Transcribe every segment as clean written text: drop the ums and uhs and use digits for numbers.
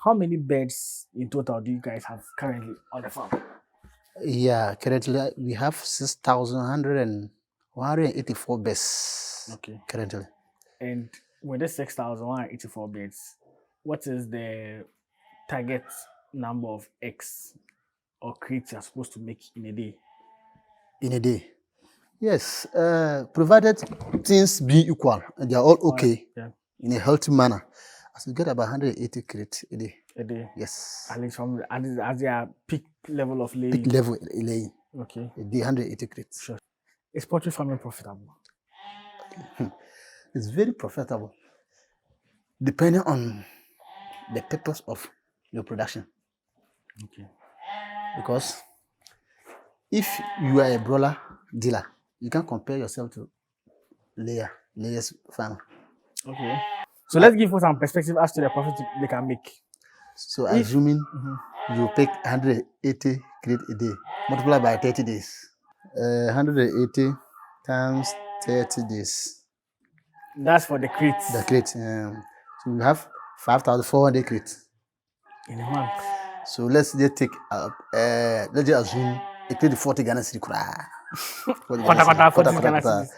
how many birds in total do you guys have currently on the farm? Yeah, currently we have 6,184 birds. Okay. Currently. And with the 6,184 birds, what is the target number of eggs or crates you're supposed to make in a day? In a day. Yes, provided things be equal and they are all okay Yeah. in a healthy manner. As we get about 180 crates a day. A day. Yes. At least from as their peak level of laying. Peak level laying. Okay. A day, 180 crates. Sure. Is poultry farming profitable? It's very profitable, depending on the purpose of your production. Okay. Because if you are a broiler dealer, you can compare yourself to layers farmer. Okay. So let's give us some perspective as to the profit they can make. So assuming you pick 180 crate a day, multiply by 30 days. 180 times 30 days. That's for the crates. The crate. So we have 5,400 crates in a month. So let's just take let's just assume it paid 40 Ghana cedi. 40 Ghana cedis.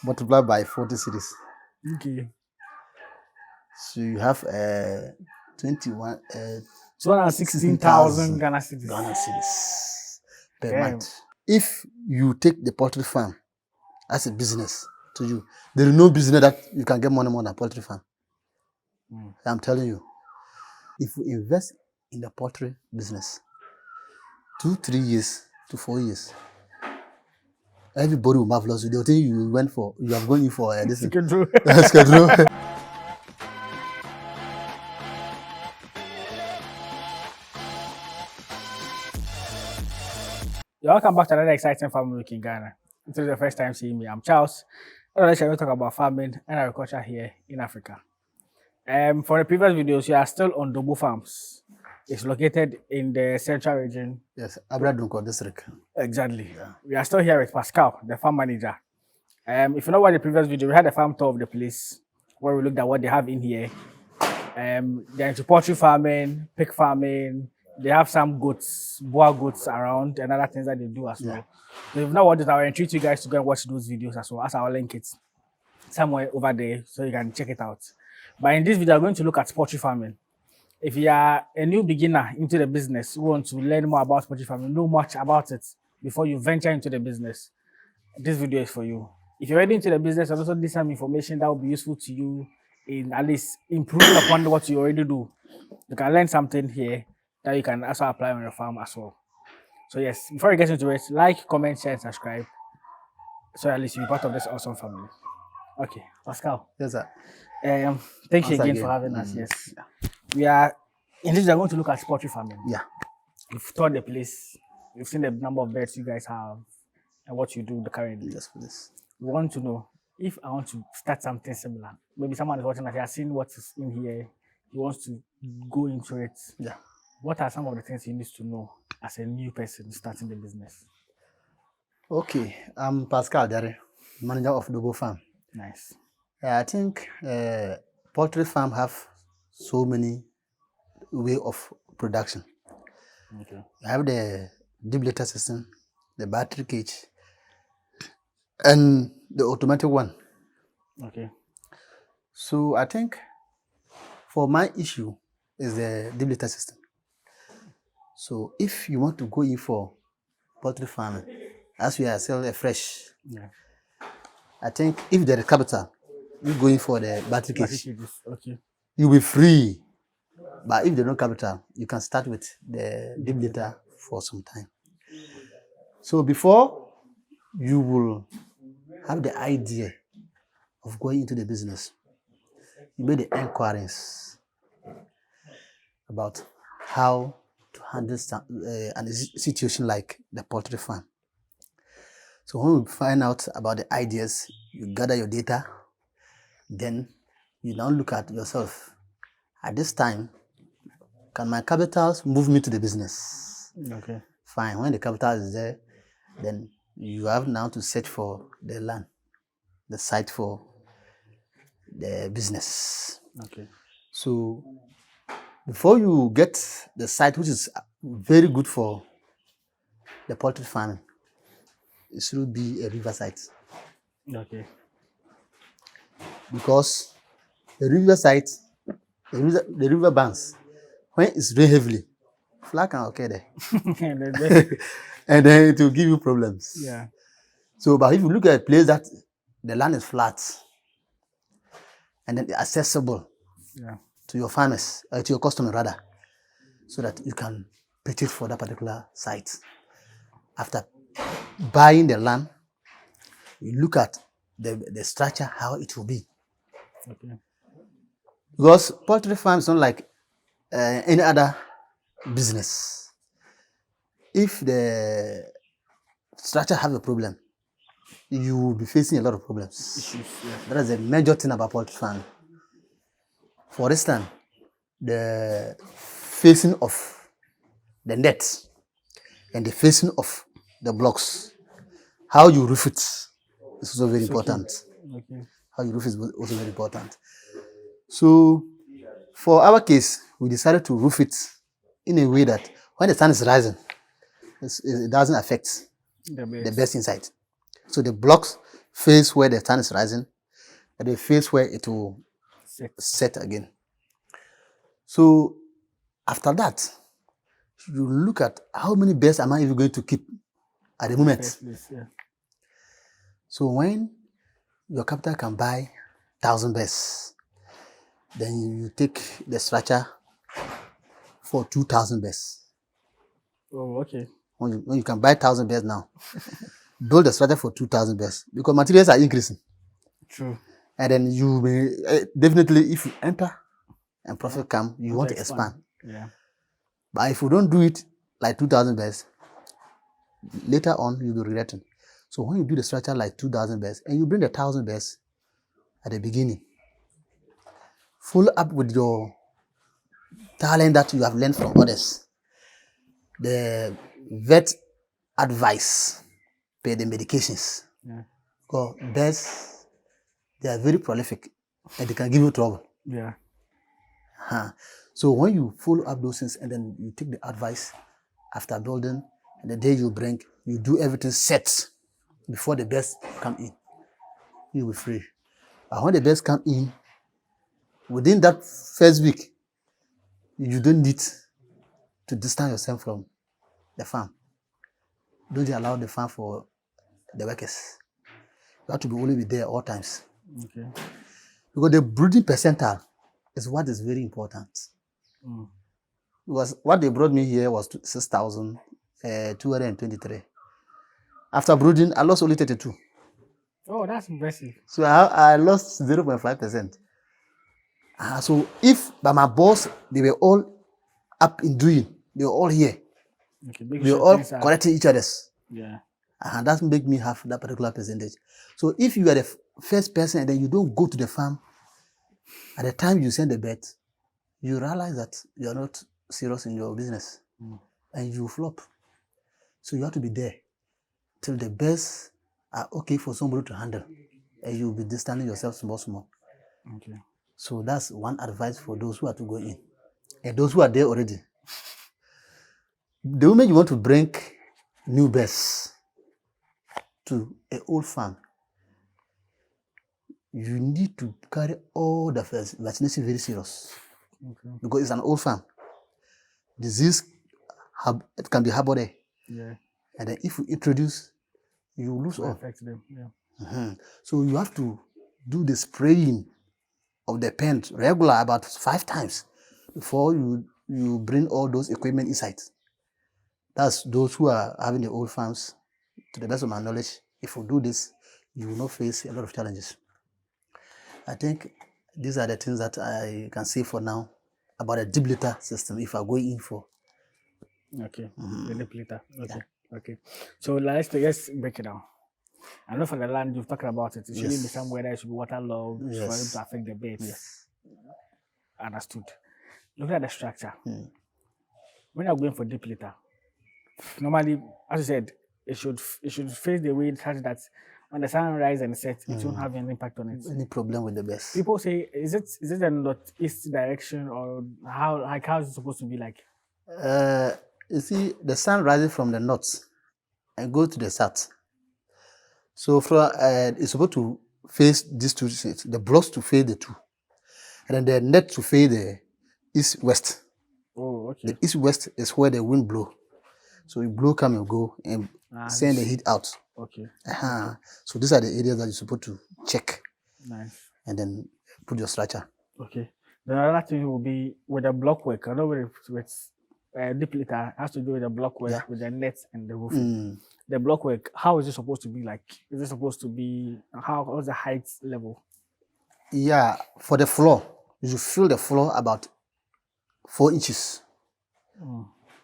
Multiply by 40 cities. Okay. So you have 216,000 Ghana cedis. Ghana cedis per month. If you take the poultry farm as a business to you, there is no business that you can get money more than poultry farm. I'm telling you, if we invest in the poultry business, 2-3 years to 4 years, everybody will marvelous. They'll think you have gone in for this schedule. Welcome back to another exciting farming week in Ghana. If this is the first time seeing me, I'm Charles. Today we'll talk about farming and agriculture here in Africa. For the previous videos, you are still on Dobo Farms. It's located in the central region. Yes, Abura Dunkwa district. Exactly. Yeah. We are still here with Pascal, the farm manager. If you know what the previous video, we had a farm tour of the place where we looked at what they have in here. They're into poultry farming, pig farming. They have some goats, boar goats around, and other things that they do as well. So if you know what it, I will entreat you guys to go and watch those videos as well, as I'll link it somewhere over there so you can check it out. But in this video, I'm going to look at poultry farming. If you are a new beginner into the business, you want to learn more about poultry farming, know much about it before you venture into the business, this video is for you. If you're already into the business and also need some information that will be useful to you in at least improving upon what you already do, you can learn something here that you can also apply on your farm as well. So yes, before you get into it, like, comment, share, and subscribe so at least you'll be part of this awesome family. Okay, Pascal. Yes, sir. Thank you again for having us. Yes. We are in this. We are going to look at poultry farming. Yeah. You've toured the place. You've seen the number of birds you guys have and what you do currently. Just for this. We want to know if I want to start something similar. Maybe someone is watching that he has seen what is in here. He wants to go into it. Yeah. What are some of the things he needs to know as a new person starting the business? Okay, I'm Pascal, manager of Dobo Farm. Nice. I think poultry farm have so many way of production. Okay. You have the deep litter system, the battery cage, and the automatic one. Okay. So I think for my issue is the deep litter system. So if you want to go in for poultry farming, as we are selling fresh, I think if there is capital, you go in for the battery cage. Okay. You'll be free. But if there's no capital, you can start with the deep litter for some time. So before you will have the idea of going into the business, you make the inquiries about how to handle a situation like the poultry farm. So when we find out about the ideas, you gather your data, then you now look at yourself. At this time, can my capitals move me to the business? Okay. Fine. When the capital is there, then you have now to search for the land, the site for the business. Okay. So Before you get the site, which is very good for the poultry farming, it should be a river site. Okay. Because the river site, the river banks, when it's rain heavily, flood can occur there. And then it will give you problems. Yeah. So, but if you look at a place that the land is flat and then accessible to your farmers, to your customers rather, so that you can purchase for that particular site. After buying the land, you look at the structure, how it will be. Okay. Because poultry farm is not like any other business. If the structure have a problem, you will be facing a lot of problems. Issues, yeah. That is a major thing about poultry farming. For instance, the facing of the net and the facing of the blocks, how you roof it is also very important. Okay. How you roof is also very important. So, for our case, we decided to roof it in a way that when the sun is rising, it doesn't affect the best inside. So the blocks face where the sun is rising, and they face where it will set again. So after that, you look at how many birds am I even going to keep at the moment. Place, yeah. So when your capital can buy 1,000 birds, then you take the structure for 2,000 birds. Oh, okay. When you can buy 1,000 birds now, build the structure for 2,000 birds because materials are increasing. True. And then you may definitely, if you enter and profit come, you want to expand. Yeah. But if you don't do it like 2,000 birds, later on you'll be regretting. So when you do the structure like 2,000 birds and you bring the 1,000 birds at the beginning, follow up with your talent that you have learned from others. The vet advice, pay the medications. Yeah. Because birds, they are very prolific and they can give you trouble. Yeah. So when you follow up those things and then you take the advice after building, and the day you bring, you do everything set before the birds come in, you'll be free. But when the birds come in, within that first week, you don't need to distance yourself from the farm. Don't allow the farm for the workers. You have to only be there all times. Okay. Because the brooding percentile is what is very important. Because what they brought me here was 6,223. After brooding, I lost only 32. Oh, that's impressive. So I lost 0.5%. So if by my boss, they were all up in doing, they were all here. Okay, we were all correcting each other's. Yeah. And that make me have that particular percentage. So if you are the first person and then you don't go to the farm, at the time you send the bird, you realize that you are not serious in your business and you flop. So you have to be there till the birds are okay for somebody to handle and you'll be distancing yourself small. Okay. So that's one advice for those who are to go in. And those who are there already. The moment you want to bring new birds to an old farm, you need to carry all the vaccination very serious. Okay. Because it's an old farm. Disease it can be harbored there. Yeah. And then if you introduce, you lose all. Affect them. Yeah. So you have to do the spraying of the pen regular about 5 times before you bring all those equipment inside. That's those who are having the old farms. To the best of my knowledge, if you do this, you will not face a lot of challenges. I think these are the things that I can say for now about a deep litter system if I go in for. Okay, the deep litter. Okay, yeah. Okay. So let's break it down. I know for the land you've talked about it. It shouldn't be somewhere that should be waterlogged for it to affect the beds. Yes. Understood. Look at the structure. When you're going for deep litter, normally, as you said, it should face the wind such that when the sun rises and sets, it won't have any impact on it. Any problem with the birds? People say, is it a northeast direction, or how is it supposed to be like? You see, the sun rises from the north and goes to the south. So it's supposed to face these two states, the blocks to face the two, and then the net to face the east-west. Oh, okay. The east-west is where the wind blow. So it blow, come and go, and send the heat out. Okay. Okay. So these are the areas that you're supposed to check. Nice. And then put your structure. Okay. The other thing will be with the block work. I know with deep litter has to do with the block work, with the nets and the roofing. The block work, how is it supposed to be like? Is it supposed to be, what's the height level? Yeah, for the floor, you should fill the floor about 4 inches.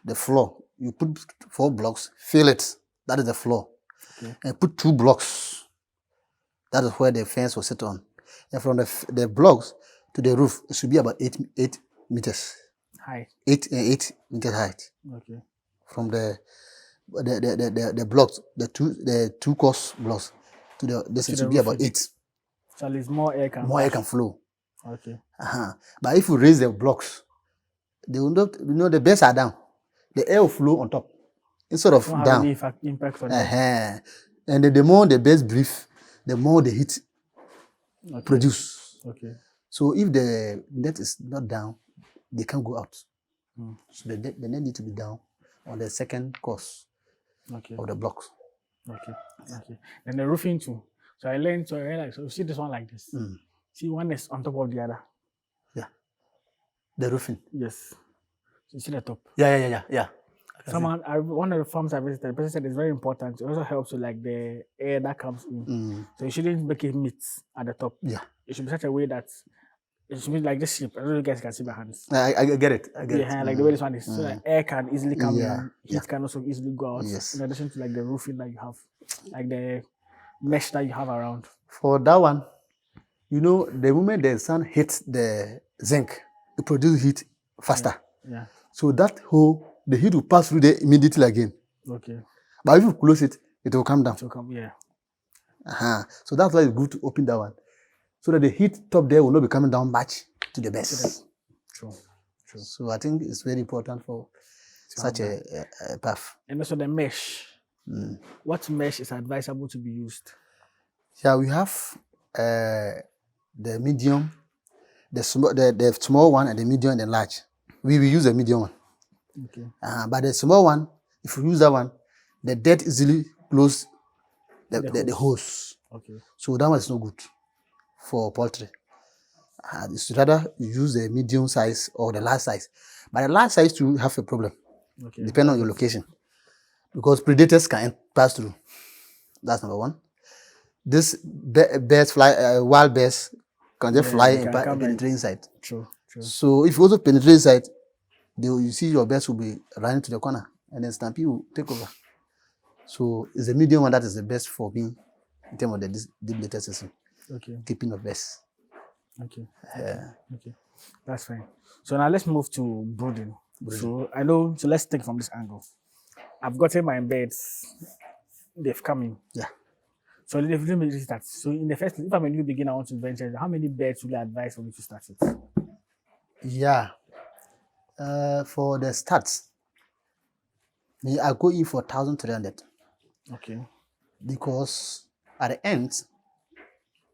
The floor, you put 4 blocks, fill it. That is the floor. Okay. And put 2 blocks. That is where the fence will sit on. And from the blocks to the roof, it should be about 8 meters. Height. 8 meters height. Okay. From the blocks, the two course blocks to this should be about 8. So at least more air can flow. Okay. But if you raise the blocks, they will not, the birds are down. The air will flow on top instead of down. Impact on them. And the more the birds breathe, the more the heat produce. Okay. So if the net is not down, they can't go out. So the net need to be down on the second course of the blocks. Okay. Okay. And the roofing too. So I realized, so see this one like this. See, one is on top of the other. Yeah. The roofing. Yes. So you see the top. Yeah. One of the farms I visited, the person said it's very important. It also helps with like the air that comes in. So you shouldn't make it meet at the top. Yeah. It should be such a way that it should be like this shape. I don't know if you guys can see my hands. I get it. Like the way this one is. So that air can easily come in. Heat can also easily go out. Yes. In addition to like the roofing that you have. Like the mesh that you have around. For that one, the moment the sun hits the zinc, it produces heat faster. Yeah. So that hole, the heat will pass through there immediately again. Okay. But if you close it, it will come down. It will come, yeah. So that's why it's good to open that one. So that the heat top there will not be coming down much to the base. True. So I think it's very important for such a path. And also the mesh. What mesh is advisable to be used? Yeah, we have the medium, the small one, and the medium and the large. We will use the medium one. Okay. But the small one, if you use that one, the dirt easily close the hose. Okay. So that one is not good for poultry. It's rather use the medium size or the large size. But the large size too have a problem. Okay. Depending on your location. Because predators can pass through. That's number one. This birds fly, wild birds can just fly and penetrate inside. True. So if you also penetrate inside, you see your birds will be running to the corner and then stampede will take over. So it's the medium one that is the best for me in terms of the deep litter system. Okay. Keeping the best. Okay. Okay. That's fine. So now let's move to brooding. So let's take from this angle. I've gotten my birds, they've come in. Yeah. So let me start. So in the first, if I'm a new beginner, I want to venture, how many birds would you advise for me to start with? Yeah. For the starts, I go in for 1,300. Okay. Because at the end,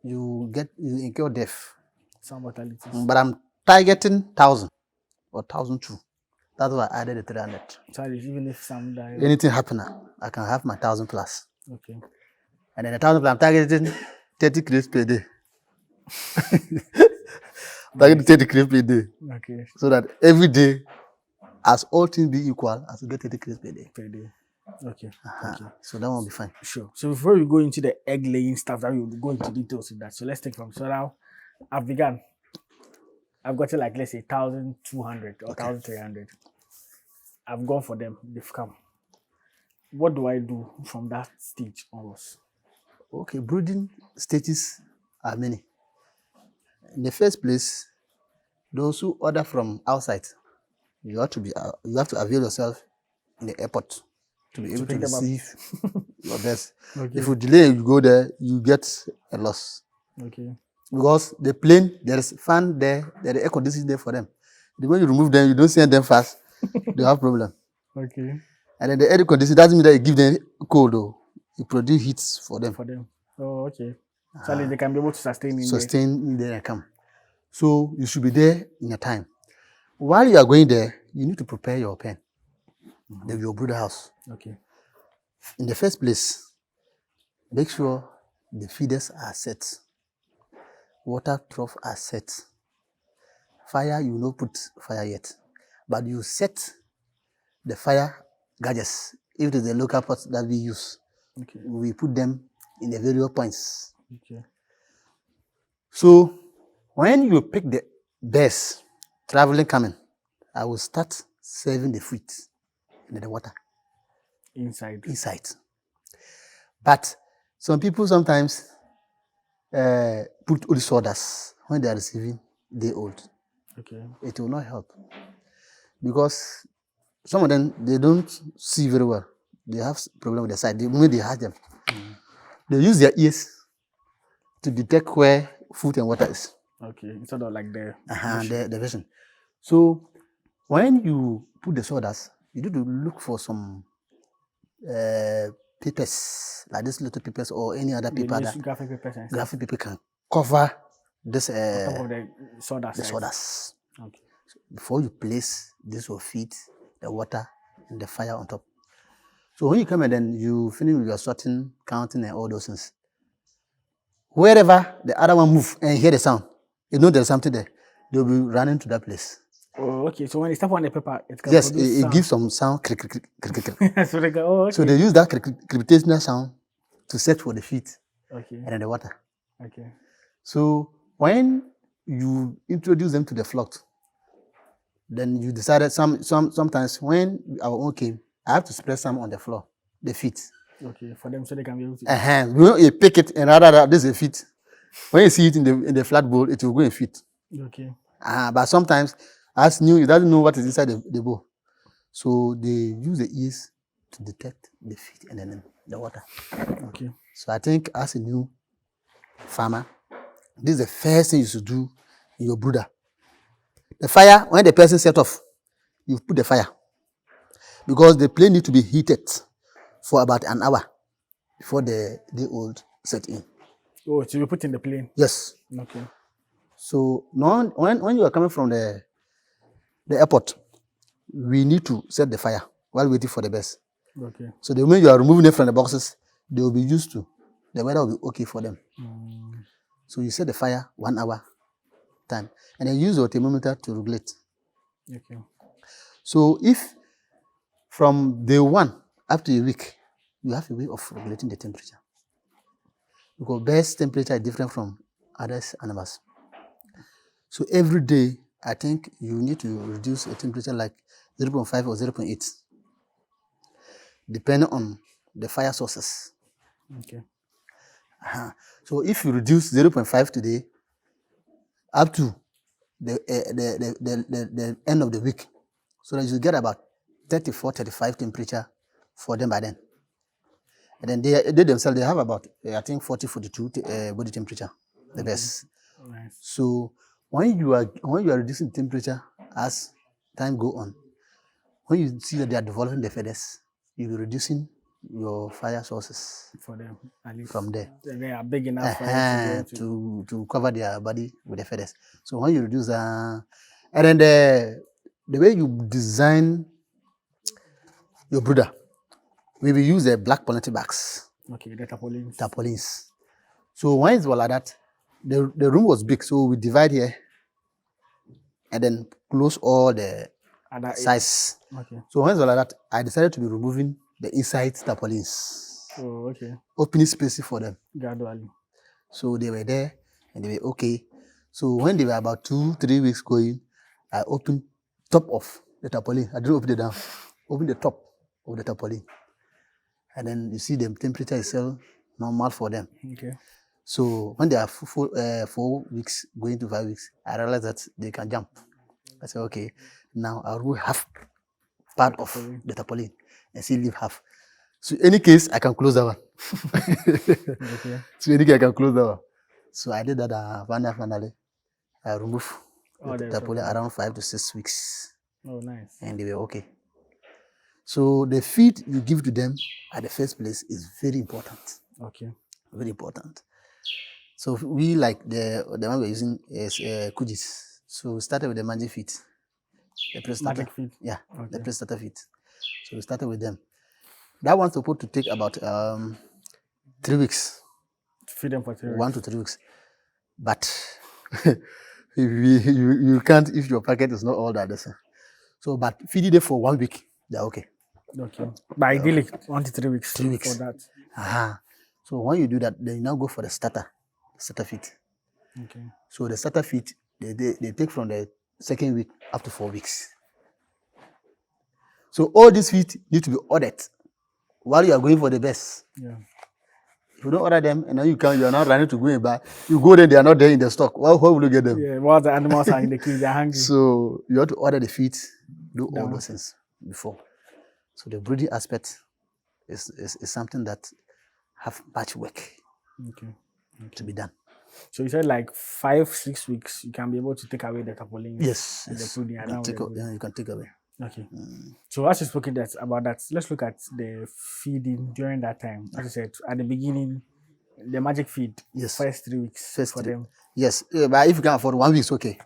you incur death. Some mortality. But I'm targeting 1,000 or 1,002. That's why I added the 300. So even if some die, anything happen, I can have my 1,000 plus. Okay. And then the 1,000 plus, I'm targeting 30 crates per day. Targeting 30 crates per day. Okay. So that every day, as all things be equal, I should get 30 crates per day. Okay. Okay. So that will be fine. Sure. So before we go into the egg laying stuff, that we will go into details with that. So let's take from. So now I've begun. I've got like, let's say 1,200 or 1,300. I've gone for them. They've come. What do I do from that stage onwards? Okay, brooding stages are many. In the first place, those who order from outside, you have to avail yourself in the airport. to be able to pick them up. receive your best. Okay. If you delay, you go there, you get a loss. Okay. Because the plane, there is fan there, there is air conditioning there for them. When you remove them, you don't send them fast, they have problem. Okay. And then the air conditioning doesn't mean that you give them cold, though. You produce heat for them. For them. Oh, okay. So at least they can be able to sustain in there. Sustain in there and come. So you should be there in a time. While you are going there, you need to prepare your pen, your brooder house. Okay. In the first place, make sure the feeders are set, water trough are set. Fire, you will not put fire yet, but you set the fire gadgets. If it is the local pots that we use, Okay. we put them in the various points. Okay. So when you pick the birds traveling coming, I will start serving the fruit in the water Inside. But some people sometimes put old sawdust when they are receiving day old. Okay. It will not help because some of them they don't see very well. They have problem with the sight. The moment they hatch them, they use their ears to detect where food and water is. Okay. Instead of like the The vision. So when you put the sawdust, you need to look for some papers, like this little papers or any other paper that graphic papers and graphic paper can cover this on top of the sawdust. sawdust. Okay. So before you place this will feed the water and the fire on top. So when you come and then you finish with your sorting, counting and all those things, wherever the other one move and hear the sound, you know there's something there, they'll be running to that place. Oh, okay. So when they step on the paper, it can Yes, produce it gives some sound. Crick, crick, crick, crick, crick. So they go, oh, okay. So they use that gravitational sound to search for the feet Okay. and then the water. Okay. So when you introduce them to the flock, then you decided sometimes when our own came, I have to spread some on the floor, the feet. Okay, for them so they can be able to. You pick it and rather this is a feet. When you see it in the flat bowl, it will go in feet. Okay. But sometimes, as new, it doesn't know what is inside the bowl. So they use the ears to detect the feet and then the water. Okay. So I think as a new farmer, this is the first thing you should do in your brooder. The fire, when the person set off, you put the fire. Because the plane need to be heated for about an hour before the day old set in. Oh, so you put in the plane? Yes. Okay. So now, when you are coming from the airport, we need to set the fire while waiting for the birds. Okay. So the moment you are removing them from the boxes, they will be used to. The weather will be okay for them. So you set the fire 1 hour time, and then use your thermometer to regulate. Okay. So if from day 1 up to a week, you have a way of regulating the temperature. Because birds' temperature is different from other animals. So every day, I think you need to reduce a temperature like 0.5 or 0.8, depending on the fire sources. Okay. So if you reduce 0.5 today, up to the end of the week, so that you get about 34, 35 temperature for them by then. And then they themselves, they have about, I think, 40, 42 body temperature, the best. Nice. So when you are reducing temperature as time go on, when you see that they are developing the feathers, you'll be reducing your fire sources for them, at least from there. They are big enough for them to cover their body with the feathers. So when you reduce and then the way you design your brooder, we will use the black pollinator bags. Okay, the tarpaulins. Tarpaulins. So when it was like that, the room was big, so we divide here and then close all the sides. Okay. So when it was like that, I decided to be removing the inside tarpaulins. Oh, okay. Opening spaces for them. Gradually. So they were there and they were okay. So when they were about 2-3 weeks going, I opened top of the tarpaulin. I didn't open it down. Open the top of the tarpaulin. And then you see the temperature is still normal for them. Okay. So when they are 4 weeks going to 5 weeks, I realized that they can jump. I said, okay, now I'll remove half part of the tarpaulin and still leave half. So any case, I can close that one. Okay. So any case, I can close that one. So I did that. Finally, I removed Oh, the there's poultry okay. around 5 to 6 weeks, Oh, nice. and they were okay. So the feed you give to them at the first place is very important. Okay. Very important. So we like the one we're using is Kujis. So we started with the magic feed, the pre-starter. Magic feed. Yeah, Okay. the pre-starter feed. So we started with them. That one's supposed to take about 3 weeks, Feed them for 3 weeks. 1 to 3 weeks. But you can't if your packet is not all that. So, but feed it for 1 week, they're okay. Okay. But ideally, 1 to 3 weeks. 3 weeks. For that. So when you do that, then you now go for the starter feed. Okay. So the starter feed, they take from the 2nd week up to 4 weeks. So all these feed need to be ordered while you are going for the best. Yeah. If you don't order them, and then you are not running to go and buy. You go there, they are not there in the stock. Well, how will you get them? Yeah. While the animals are in the cage, they're hungry. So you have to order the feed, do all Down. those things before. So the breeding aspect is something that have much work Okay. to be done. So you said like 5-6 weeks, you can be able to take away the tarpaulins. Yes, And yes. the brooding. You can take away. Okay. So as you spoken about that, let's look at the feeding during that time. As you said at the beginning, the magic feed. Yes. First 3 weeks for them. Yes, but if you can afford 1 week, it's okay.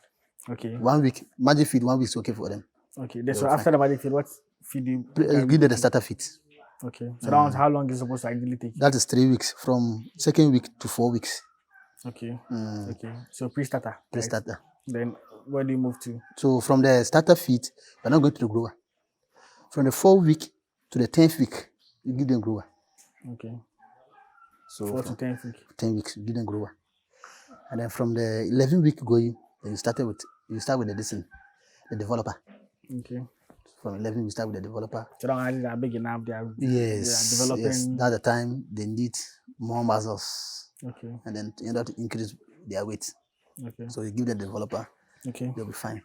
Okay. 1 week magic feed, 1 week is okay for them. Okay. So after the magic feed, what feed you? You give them the starter feed. Okay. So that one's how long is it supposed to ideally take? That is 3 weeks, from 2nd week to 4 weeks. Okay. Okay. So pre-starter. Pre-starter. Right? Then where do you move to? So from the starter feed, you're not going to the grower. From the 4th week to the 10th week, you give them grower. Okay. So 4 to 10 weeks. 10 weeks, you give them grower. And then from the 11th week going, then you start with the developer. Okay. From 11, we start with the developer. So they are big enough. They are developing. Yes, that's the time they need more muscles. Okay. And then in order to increase their weight. Okay. So you give the developer, okay, they'll be fine.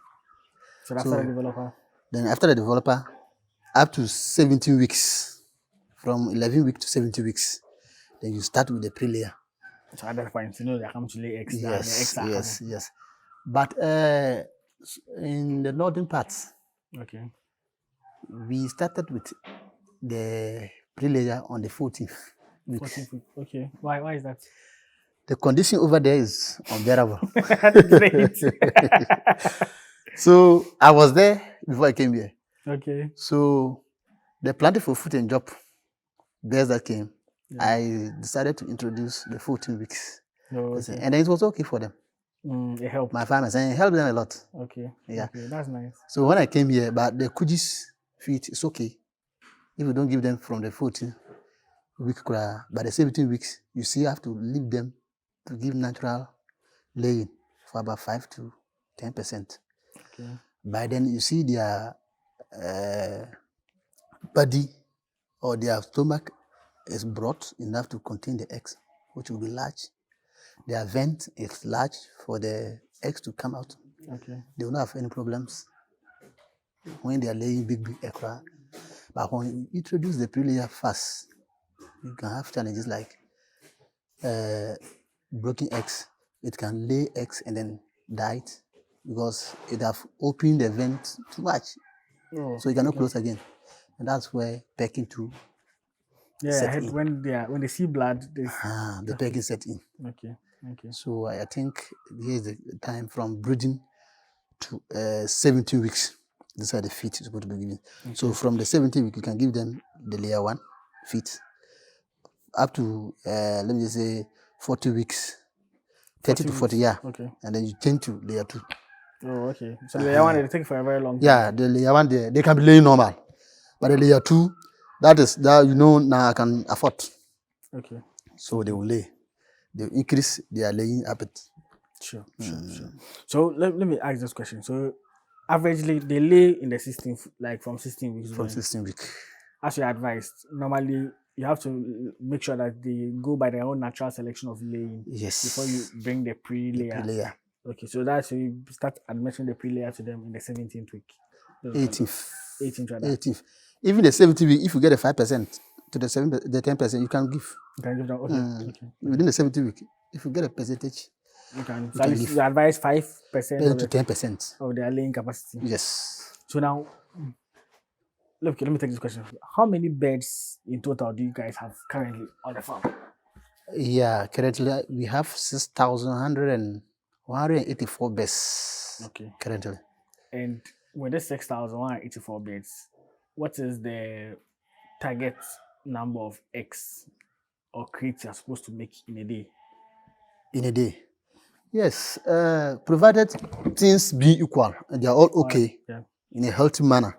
So after the developer? Then after the developer, up to 17 weeks, from 11 weeks to 17 weeks, then you start with the pre-layer. So at that point, they come to lay eggs. Yes. But in the northern parts, okay, we started with the pre-layer on the 14th week. 14th week. Okay. Why is that? The condition over there is unbearable. Great. So I was there before I came here. Okay. So the planting for food and job bears that came, I decided to introduce the 14 weeks. Oh, okay. And then it was okay for them. It helped. My farmers, and it helped them a lot. Okay. Yeah. Okay, that's nice. So when I came here, but the Kujis feed is okay. If you don't give them from the 14 week, by the 17 weeks, you still have to leave them to give natural laying for about 5 to 10%. Okay. By then, you see their body or their stomach is broad enough to contain the eggs, which will be large. Their vent is large for the eggs to come out. Okay. They will not have any problems when they are laying big eggs. But when you introduce the pre-layer fast, you can have challenges like broken eggs. It can lay eggs and then die because it have opened the vent too much. So you cannot close again. And that's where pecking too. Yeah, when they see blood, the pecking set in. Okay. So I think here's the time from brooding to 17 weeks. These are the feet supposed to be given. Okay. So from the 17 week, you can give them the layer 1 feet up to let me just say 40 weeks, 30 to 40, yeah. Okay. And then you change to layer 2. Oh, okay. So the layer 1 they take for a very long time. Yeah, the layer 1 they can be laying normal, but the layer 2, that now I can afford. Okay. So they will lay. They will increase their laying habit. Sure. So let me ask this question. So averagely they lay in the 16, like from 16 weeks. From 16 weeks. As you advised, normally you have to make sure that they go by their own natural selection of laying. Yes. Before you bring the pre-layer. Okay, so that's you start administering the pre-layer to them in the 17th week. 18th. 18th. Even the 17th week, if you get a 5%, to the 10%, you can give. You can give them. Okay. Okay. Within the 70 week. If you get a percentage, You can. So you at can least give you advise 5% 10 to 10%. of their laying capacity. Yes. So now, look, let me take this question. How many birds in total do you guys have currently on the farm? Yeah, currently we have 6,184 birds. Okay. Currently. And with the 6,184 birds, what is the target number of eggs or crates you're supposed to make in a day? In a day. Yes, provided things be equal and they are all okay in a healthy manner.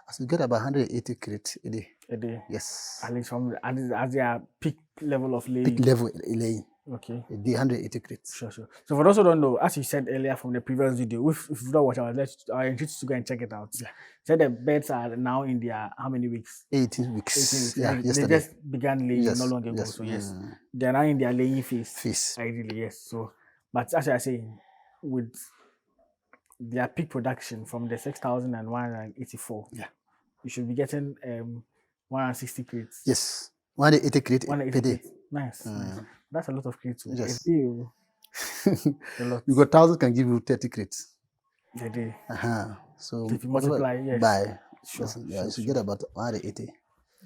As we get about 180 crates a day. A day? Yes. At least from as their peak level of laying. Peak level laying. Okay. A day, 180 crates. Sure. So for those who don't know, as you said earlier from the previous video, if you don't watch, I encourage you to go and check it out. Yeah. Said the birds are now in their how many weeks? 18 weeks. 18 weeks. Yeah, they yesterday. just began laying not long ago. Yes. So yes, they are now in their laying phase. Phase. Ideally, yes. So, but as I say, with their peak production from the 6,184, you should be getting 160 crates. Yes, 180 crates per day. Nice. That's a lot of crates. Yes. A lot. You got 1,000 can give you 30 crates. A day. So if you multiply, by sure, you should get about 180.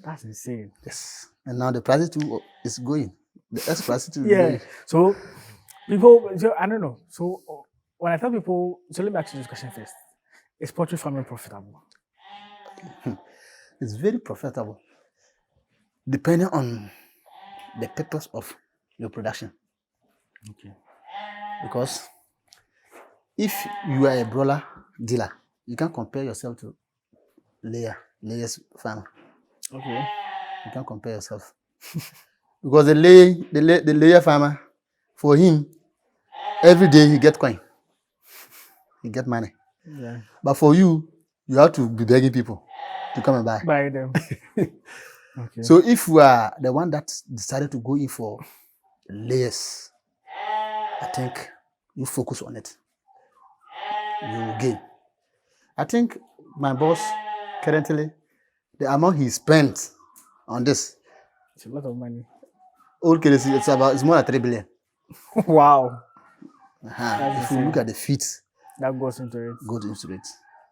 That's insane. Yes. And now the price too is going. The S price too. Yeah. So people, I don't know. So when I tell people, so let me ask you this question first: is poultry farming profitable? It's very profitable, depending on the purpose of your production. Okay. Because if you are a broiler dealer, you can compare yourself to layers farmer. Okay. You can compare yourself. Because the layer farmer, for him, every day he get coin. He get money. Yeah. But for you, you have to be begging people to come and buy. Buy them. Okay. So if you are the one that decided to go in for layers, I think you focus on it. You will gain. I think my boss currently, the amount he spent on this, it's a lot of money. Old currency, it's more than 3 billion. Wow. If you look at the feet, that goes into it.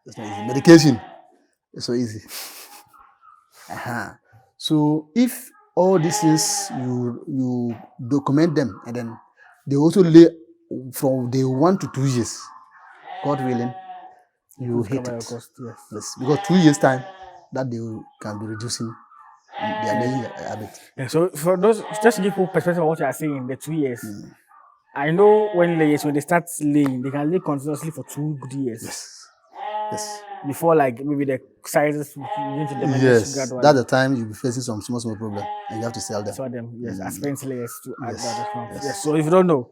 It's not easy. Medication, it's so easy. So if all these things you document them, and then they also lay from day 1 to 2 years, God willing, you hit it. Cost, yes. Because 2 years time, that they can be reducing their laying habit. Yeah, so for those, just to give people perspective of what you are saying, the 2 years. I know when they start laying, they can lay continuously for 2 good years. Yes. Before maybe the sizes begin to diminish. Yes. Gradually. That's the time you'll be facing some small problem, and you have to sell them. Sell them, yes. As fence layers to add that. Yes. So if you don't know,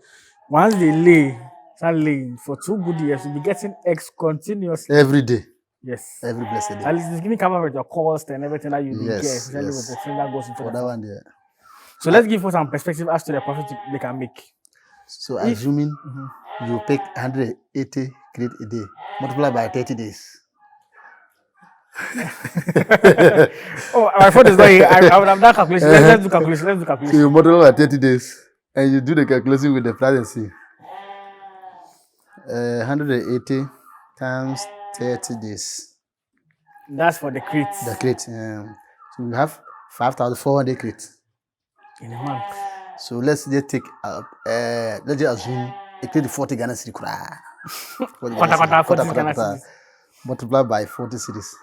once they start laying for 2 good years, you'll be getting eggs continuously. Every day. Yes. Every blessed day. At least it's giving cover with your cost and everything that you get, especially with the thing that goes into that one there. So let's give you some perspective as to the profit they can make. So assuming you pick 180 crate a day, multiply by 30 days. My phone is not here. I would have done calculation. Let's do calculation. So you multiply by 30 days and you do the calculation with the price and see. 180 times 30 days. That's for the crates. The crate. So we have 5,400 crates in a month. So let's just take let's just assume a crate 40 Ghana cedi. 40 Ghana cedis. Multiply by 40 cities.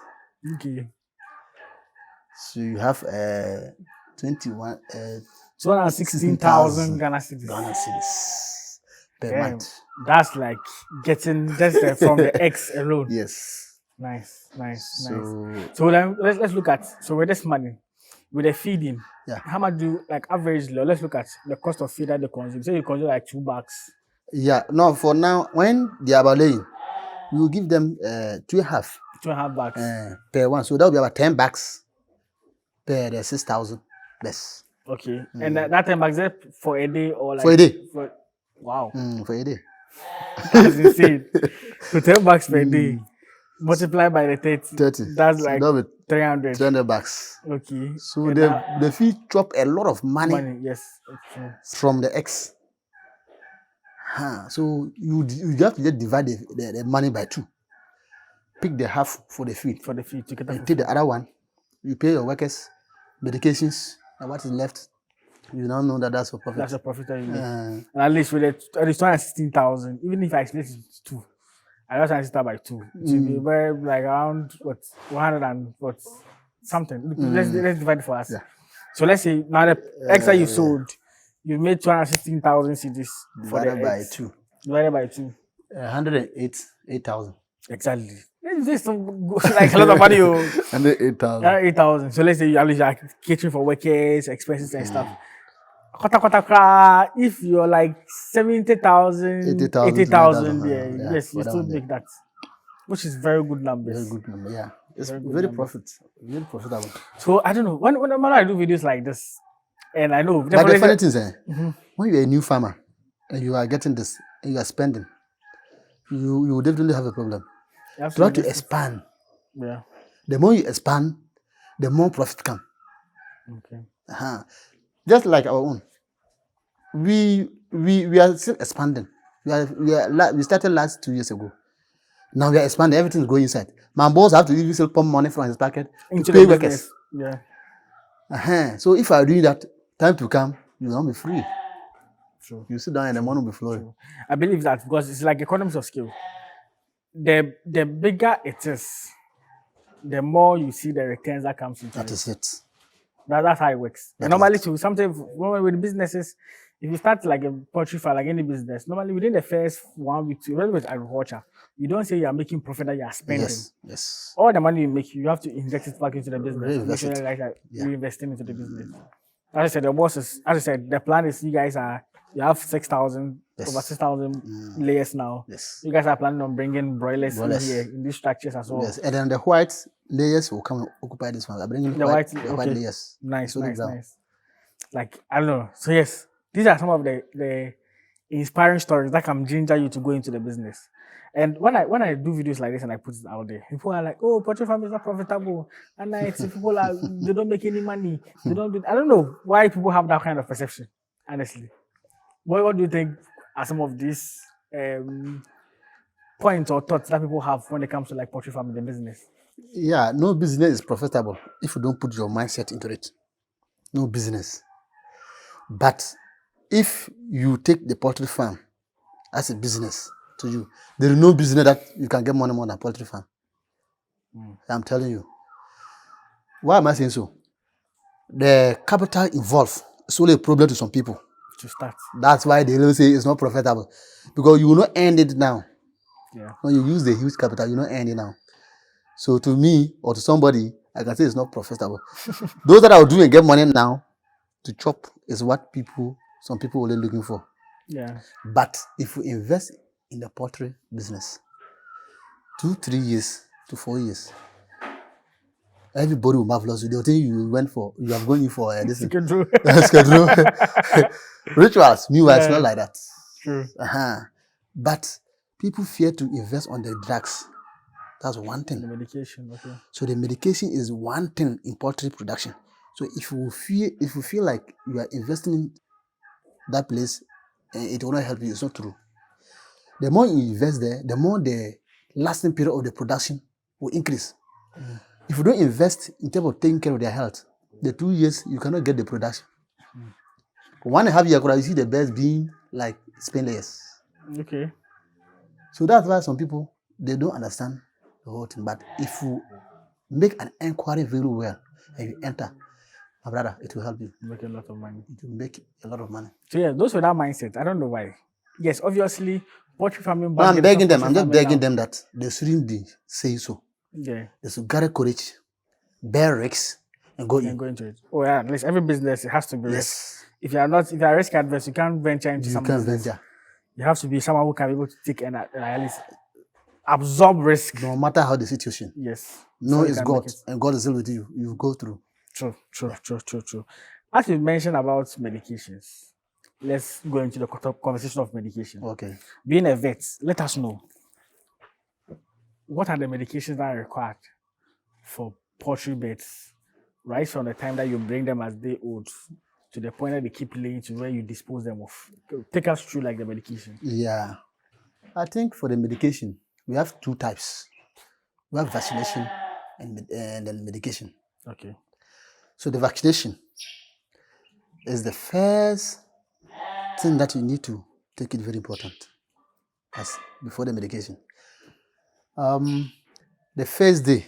Okay. So you have 216,000 Ghana cedis. Per month. That's like getting just from the eggs alone. Yes. Nice. So let's look at with this money, with the feeding. Yeah. How much do average? Let's look at the cost of feed that they consume. Say you consume like 2 bags. Yeah. No, for now, when they are laying, we will give them 2.5. 2.5 bags per one. So that will be about 10 bags per 6,000 less. Okay. And that 10 bags is for a day or for a day? Wow. For a day. That's insane. So 10 bags per day. Multiply by the 30. 30. That's So like that'll be 300. 300 bucks. Okay. So And the fee chop a lot of money, yes. Okay. from the eggs. So you have to just divide the money by 2. Pick the half for the feed. For the feed. To get And take the other one. You pay your workers, medications, and what is left, you now know that that's for profit. That's a profit that you make. And at least with it, at least 216,000. Even if I split it 2, I just split it by 2. It will be very like around 100 and something. Let's divide it for us. Yeah. So let's say now the eggs that you sold, you made 216,000 cedis for the divided by eggs. 2. Divided by 2. 108,000. Exactly. It's just like a lot of money. 108,000. 8,000. So let's say you are catering for workers, expenses and stuff. If you're like 70,000, 80,000, yeah, yes, you still make that, which is very good numbers. Very good number, yeah. It's very profitable. So I don't know when I do videos like this, and I know. But the funny thing is, when you're a new farmer and you are getting this and you are spending, you will definitely have a problem. Try to expand. Yeah. The more you expand, the more profit come. Okay. Just like our own. We are still expanding. We started last 2 years ago. Now we are expanding. Everything is going inside. My boss have to even still pump money from his pocket to pay workers. Yeah. So if I do that, time to come, you will not be free. True. You sit down and the money will be flowing. True. I believe that because it's like economies of scale. The bigger it is, the more you see the returns that comes into it. That is it. That's how it works. And normally, too, sometimes with businesses, if you start like a poultry farm, like any business, normally within the first 1 week, even with agriculture, you don't say you are making profit that you are spending. Yes. All the money you make, you have to inject it back into the business. Make sure you're reinvesting into the business. As I said, the plan is you have 6,000, over 6,000 layers now. Yes. You guys are planning on bringing broilers in here in these structures as well. Yes, and then the white layers will come and occupy this one. I'm bringing the white layers. Nice. Like, I don't know. So yes, these are some of the inspiring stories that can ginger you to go into the business. And when I do videos like this and I put it out there, people are like, "Oh, poultry farm is not profitable," and they don't make any money. I don't know why people have that kind of perception. Honestly, what do you think are some of these points or thoughts that people have when it comes to like poultry farming and business? Yeah, no business is profitable if you don't put your mindset into it. No business. But if you take the poultry farm as a business to you, there is no business that you can get money more than poultry farm. I'm telling you. Why am I saying so? The capital involved is only a problem to some people. To start. That's why they will say it's not profitable. Because you will not earn it now. Yeah. When you use the huge capital, you will not earn it now. So to me or to somebody, I can say it's not profitable. Those that are doing and get money now to chop is what some people are looking for. Yeah. But if you invest in the poultry business, 2-3 years to 4 years, everybody will marvelous you. They'll think you have gone in for this schedule. Rituals. Meanwhile, it's not like that. True. But people fear to invest on the drugs. That's one thing. The medication, okay. So the medication is one thing in poultry production. So if you feel like you are investing in that place, it will not help you. It's not true. The more you invest there, the more the lasting period of the production will increase. If you don't invest in terms of taking care of their health, the 2 years you cannot get the production. 1.5 years, you see the birds being like Spain layers. Okay. So that's why some people they don't understand the whole thing. But if you make an inquiry very well and you enter, my brother, it will help you. Make a lot of money. It will make a lot of money. So yeah, those with that mindset, I don't know why. Yes, obviously, poultry farming. No, I'm begging them. I'm just begging them that they shouldn't be saying so. Yeah. They should gather courage, bear risks, and go into it. Oh yeah, at least every business it has to be risk. If you are risk adverse, you can't venture into some business. You have to be someone who can be able to take and at least absorb risk. No matter how the situation. Yes. No, it's God, and God is still with you. You go through. True. As you mentioned about medications, let's go into the conversation of medication. Okay. Being a vet, let us know. what are the medications that are required for poultry birds, right from the time that you bring them as day old to the point that they keep laying to where you dispose them of? Take us through like the medication. Yeah. I think for the medication, we have two types. We have vaccination and then medication. Okay. So the vaccination is the first thing that you need to take it very important as before the medication. The first day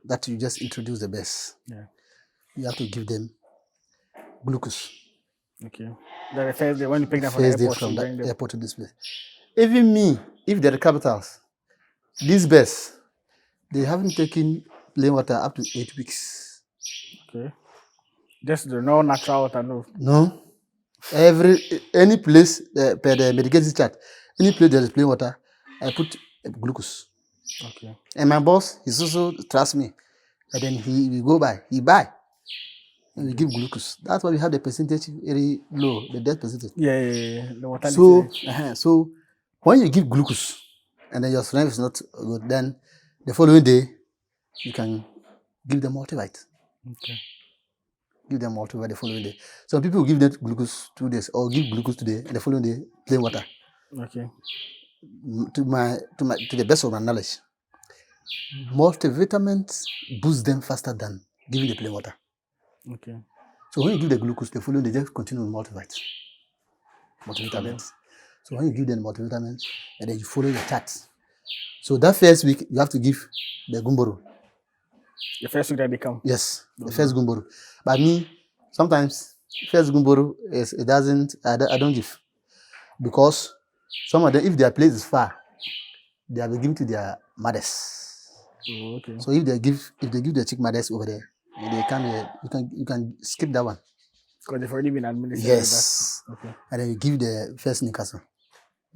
that you just introduce the birds, Yeah. you have to give them glucose. Okay. Then the first day when you pick them from the First day airport, from you the bring them. airport to this place. Even me, if they're the capitals, these birds, they haven't taken plain water up to 8 weeks. Okay. Just the no natural water, no. No. Any place per the medication chart, any place there is plain water, I put glucose. Okay. And my boss, he's also trust me. And then he will go by, he buy, and we give glucose. That's why we have the percentage very low, the death percentage. Yeah. The mortality So, rate. so when you give glucose, and then your strength is not good, then the following day you can give them multivite. Okay. Give them multivite the following day. Some people will give them glucose 2 days, or give glucose today, and the following day plain water. Okay. To the best of my knowledge, multivitamins boost them faster than giving the plain water. Okay. So when you give the glucose, the following day just continue with multivitamins. So when you give them multivitamins, and then you follow your charts. So that first week you have to give the gumboro. The first week that they come. Yes, the first gumboro. But me, sometimes first gumboro is I don't give, because some of them, if their place is far, they have been given to their mothers. Oh, okay. So if they give the chick mothers over there, and they come here, you can skip that one. Because they've already been administered. Yes. With that. Okay. And then you give the first Newcastle.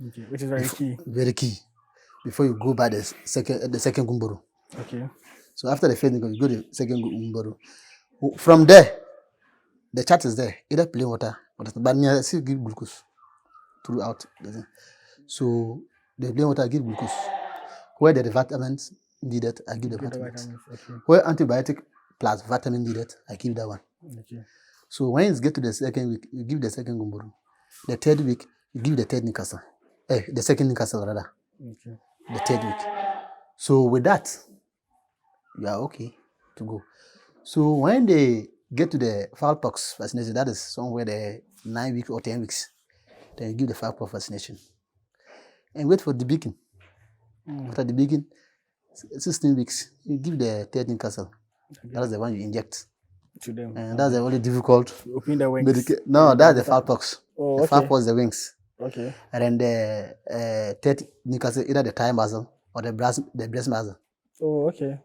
Okay. Which is very key. Very key. Before you go by the second gumboro. Okay. So after the first Newcastle, you go to the second gumboro. From there, the chart is there. Either plain water, but me I still give glucose throughout. So the plain water I give glucose. Where the vitamins needed, I give the vitamins. Okay. Where antibiotic plus vitamin needed, I give that one. Okay. So when you get to the second week, you give the second gumboro. The third week, you give the third Newcastle. The second Newcastle rather. Okay. The third week. So with that, you are okay to go. So when they get to the fowl pox vaccination, that is somewhere the 9 weeks or 10 weeks, then you give the fowl pox vaccination. And wait for the beacon. After the beacon, 16 weeks, you give the third Newcastle. Okay. That's the one you inject to them. And that's the only difficult. You open the wings. No, that's the fowl pox. Oh, the okay. fowl pox is the wings. Okay. And then the third Newcastle, either the thigh muscle or the breast muscle. Oh, okay.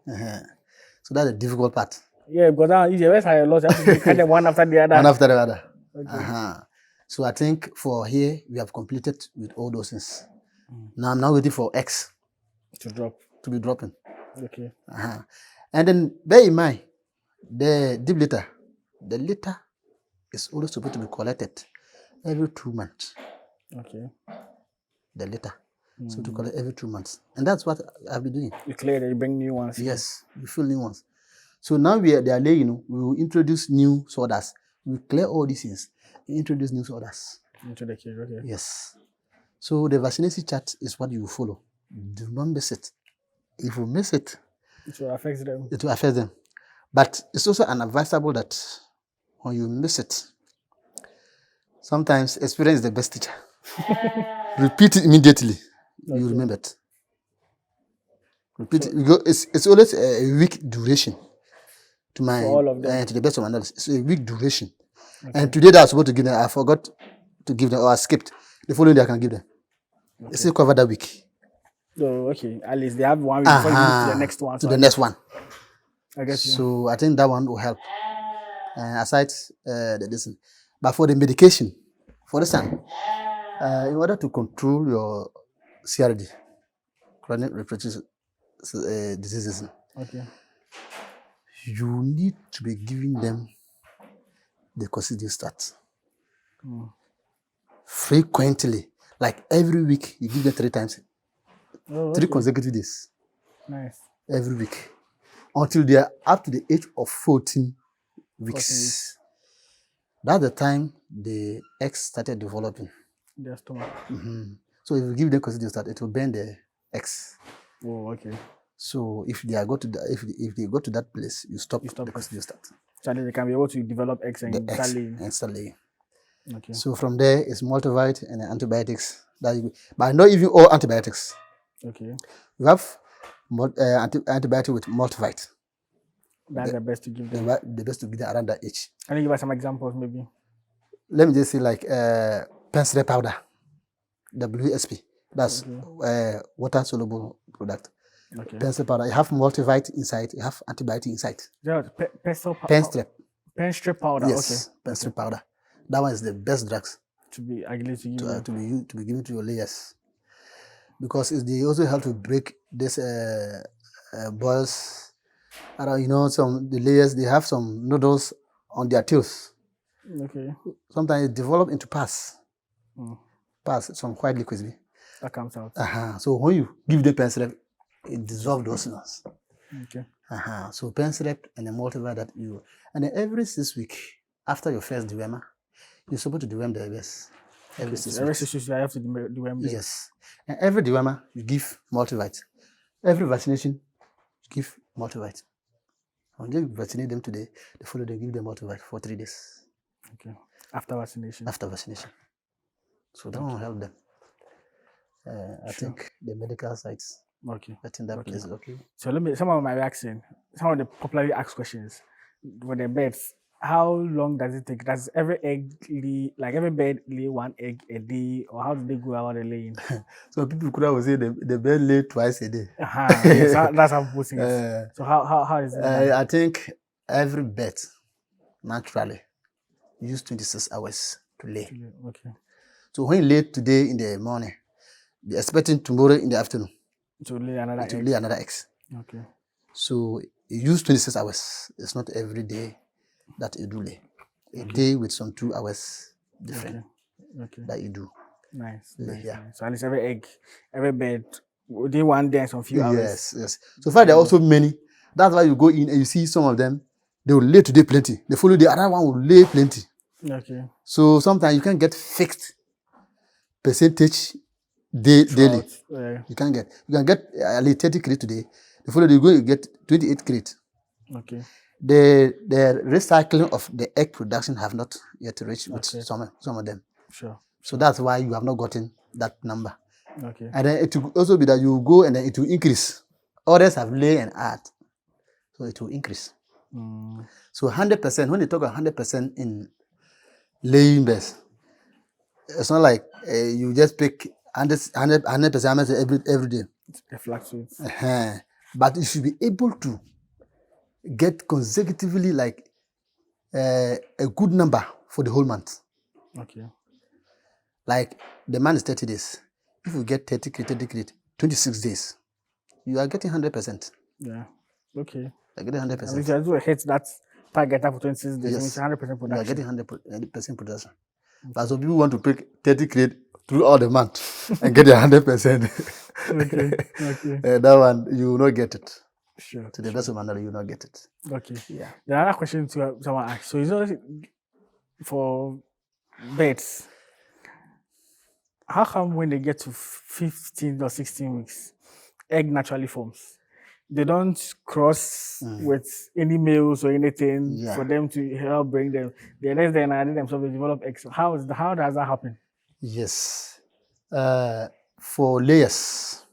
So that's the difficult part. Yeah, because now if the rest are lost, you have to cut them one after the other. One after the other. Okay. So I think for here we have completed with all those things. Now I'm now waiting for X to drop. To be dropping. Okay. And then bear in mind the deep litter. The litter is always supposed to be collected every 2 months. Okay. The litter. So to collect every 2 months. And that's what I've been doing. You clear it, you bring new ones. Yes, you fill new ones. So now they are laying, we will introduce new sawdust. We clear all these things. We introduce new sawdust. Into the cage, okay. Yes. So the vaccination chart is what you will follow. Do not miss it. If you miss it, it will affect them. It will affect them. But it's also unadvisable that when you miss it, sometimes experience is the best teacher. Repeat it immediately. Okay. You remember it. Repeat it. It's always a week duration. To all of them. To the best of my knowledge, it's a week duration. Okay. And today that I was supposed to give them, I forgot to give them, or I skipped. The following day I can give them. Okay. It's still cover that week. Oh, okay. At least they have 1 week before you move to the next one. To the next one. I guess. So I think that one will help. Aside the listen. But for the medication, for instance, in order to control your CRD, chronic respiratory diseases, okay, you need to be giving them the coccidiostat frequently, like every week. You give them 3 times, 3 consecutive days. Nice. every week until they are up to the age of 14 weeks. 14 weeks. That's the time the eggs started developing. Their stomach. So if you give them coccidiostart, it will burn the eggs. Oh, okay. So if they go to if they go to that place, you stop stop the it. coccidiostart. So that they can be able to develop eggs and The eggs start laying. and start laying. Okay. So from there, it's multivite and antibiotics. But not even all antibiotics. Okay. We have antibiotic with multivite. That's the best to give them. The best to give them around that age. Can you give us some examples, maybe? Let me just say like penicillin powder, WSP. That's water soluble product. Okay. Penicillin powder. You have multivite inside. You have antibiotic inside. Penstrip powder. Yes, okay. Penstrip powder. That one is the best drugs to be to be given to your layers, because they also help to break this boils. You know, the layers, they have some noodles on their tails. Okay. Sometimes it develop into pus. Pus, some white liquids. That comes out. So when you give the penicillin, it dissolves those ones. Okay. So penicillin and the multivite that you, and then every 6 weeks after your first dewormer, you're supposed to deworm the eggs. Every 6 weeks. Every 6 weeks, you have to deworm them. Yes. And every dewormer, you give multivite. Every vaccination, you give multivite. When you vaccinate them today, the following day, give them multivite for 3 days. Okay. After vaccination. After vaccination. So that will help them. I think the medical sites. Okay. I think that place is okay. So some of my vaccine, some of the popularly asked questions with the birds. How long does it take? Does every bird lay one egg a day, or how do they go about the laying? So people could always say the bird lay twice a day. Yes, that's how people say it. So how is it? I think every bird naturally use 26 hours to lay. Okay. So when you lay today in the morning, be expecting tomorrow in the afternoon to lay another egg. Okay. So you use 26 hours. It's not every day that you do lay. A day with some 2 hours different that you do. Nice. Yeah. Nice. So at least every bird, within one day and some few hours. Yes. So far there are also many. That's why you go in and you see some of them, they will lay today plenty. The following day, another one will lay plenty. Okay. So sometimes you can get fixed percentage daily. You can get at least 30 crate today. The following day, you go and get 28 crate. Okay. The recycling of the egg production have not yet reached with some of them. Sure. So that's why you have not gotten that number. Okay. And then it will also be that you go and then it will increase. Others have lay and add. So it will increase. So 100%, when they talk about 100% in laying birds, it's not like you just pick 100% every day. It fluctuates. But you should be able to get consecutively like a good number for the whole month. Okay. Like the month is 30 days. If you get 30 crate, 26 days, you are getting 100%. Yeah. Okay. You are getting 100%. And if you do a hit that target for 26 days, yes, 100% production. You are getting 100% production. Okay. But some people want to pick 30 crate throughout the month and get 100%. Okay. That one, you will not get it. Sure. To the best of my knowledge, you will not get it. Okay. Yeah. The other question to someone asked. So, for birds, how come when they get to 15 or 16 weeks, egg naturally forms? They don't cross with any males or anything for them to help bring them. The next day, they themselves develop eggs. How does that happen? Yes. For layers,